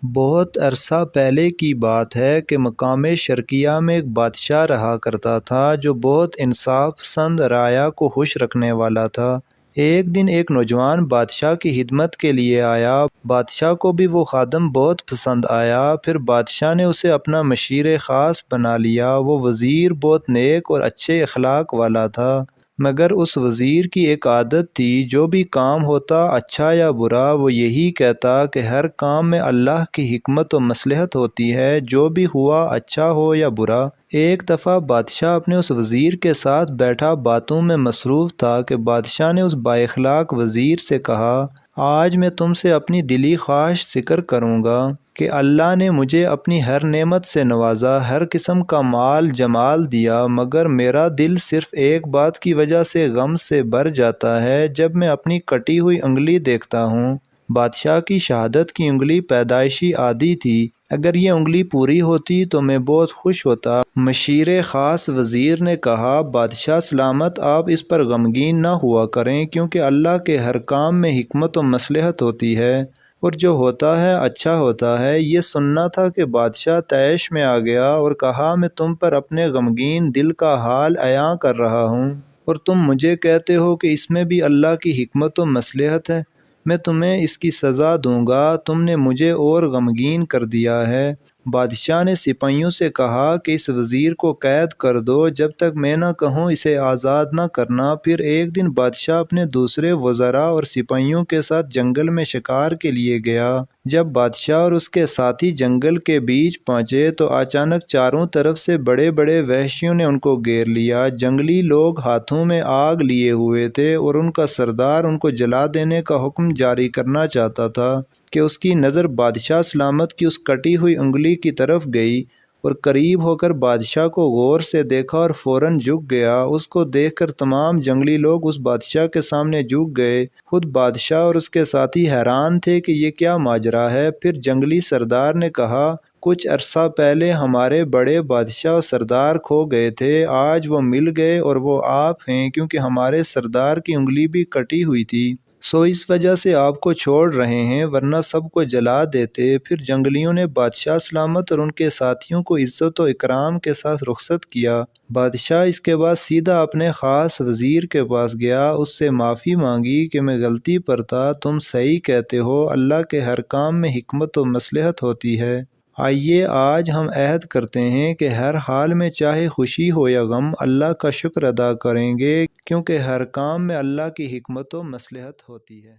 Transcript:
بہت عرصہ پہلے کی بات ہے کہ مقام شرقیہ میں ایک بادشاہ رہا کرتا تھا جو بہت انصاف پسند رعایا کو خوش رکھنے والا تھا۔ ایک دن ایک نوجوان بادشاہ کی خدمت کے لیے آیا۔ بادشاہ کو بھی وہ خادم بہت پسند آیا۔ پھر بادشاہ نے اسے اپنا مشیر خاص بنا لیا۔ وہ وزیر بہت نیک اور اچھے اخلاق والا تھا، مگر اس وزیر کی ایک عادت تھی، جو بھی کام ہوتا اچھا یا برا وہ یہی کہتا کہ ہر کام میں اللہ کی حکمت و مصلحت ہوتی ہے، جو بھی ہوا اچھا ہو یا برا۔ ایک دفعہ بادشاہ اپنے اس وزیر کے ساتھ بیٹھا باتوں میں مصروف تھا کہ بادشاہ نے اس بااخلاق وزیر سے کہا، آج میں تم سے اپنی دلی خواہش ذکر کروں گا کہ اللہ نے مجھے اپنی ہر نعمت سے نوازا، ہر قسم کا مال جمال دیا، مگر میرا دل صرف ایک بات کی وجہ سے غم سے بھر جاتا ہے جب میں اپنی کٹی ہوئی انگلی دیکھتا ہوں۔ بادشاہ کی شہادت کی انگلی پیدائشی عادی تھی، اگر یہ انگلی پوری ہوتی تو میں بہت خوش ہوتا۔ مشیر خاص وزیر نے کہا، بادشاہ سلامت، آپ اس پر غمگین نہ ہوا کریں، کیونکہ اللہ کے ہر کام میں حکمت و مصلحت ہوتی ہے، اور جو ہوتا ہے اچھا ہوتا ہے۔ یہ سننا تھا کہ بادشاہ طیش میں آ گیا اور کہا، میں تم پر اپنے غمگین دل کا حال عیاں کر رہا ہوں، اور تم مجھے کہتے ہو کہ اس میں بھی اللہ کی حکمت و مصلحت ہے۔ میں تمہیں اس کی سزا دوں گا، تم نے مجھے اور غمگین کر دیا ہے۔ بادشاہ نے سپاہیوں سے کہا کہ اس وزیر کو قید کر دو جب تک میں نہ کہوں اسے آزاد نہ کرنا۔ پھر ایک دن بادشاہ اپنے دوسرے وزراء اور سپاہیوں کے ساتھ جنگل میں شکار کے لیے گیا۔ جب بادشاہ اور اس کے ساتھی جنگل کے بیچ پہنچے تو اچانک چاروں طرف سے بڑے بڑے وحشیوں نے ان کو گھیر لیا۔ جنگلی لوگ ہاتھوں میں آگ لیے ہوئے تھے اور ان کا سردار ان کو جلا دینے کا حکم جاری کرنا چاہتا تھا کہ اس کی نظر بادشاہ سلامت کی اس کٹی ہوئی انگلی کی طرف گئی، اور قریب ہو کر بادشاہ کو غور سے دیکھا اور فوراً جھک گیا۔ اس کو دیکھ کر تمام جنگلی لوگ اس بادشاہ کے سامنے جھک گئے۔ خود بادشاہ اور اس کے ساتھی حیران تھے کہ یہ کیا ماجرا ہے۔ پھر جنگلی سردار نے کہا، کچھ عرصہ پہلے ہمارے بڑے بادشاہ و سردار کھو گئے تھے، آج وہ مل گئے، اور وہ آپ ہیں، کیونکہ ہمارے سردار کی انگلی بھی کٹی ہوئی تھی، سو اس وجہ سے آپ کو چھوڑ رہے ہیں، ورنہ سب کو جلا دیتے۔ پھر جنگلیوں نے بادشاہ سلامت اور ان کے ساتھیوں کو عزت و اکرام کے ساتھ رخصت کیا۔ بادشاہ اس کے بعد سیدھا اپنے خاص وزیر کے پاس گیا، اس سے معافی مانگی کہ میں غلطی پر تھا، تم صحیح کہتے ہو، اللہ کے ہر کام میں حکمت و مصلحت ہوتی ہے۔ آئیے آج ہم عہد کرتے ہیں کہ ہر حال میں چاہے خوشی ہو یا غم، اللہ کا شکر ادا کریں گے، کیونکہ ہر کام میں اللہ کی حکمت و مصلحت ہوتی ہے۔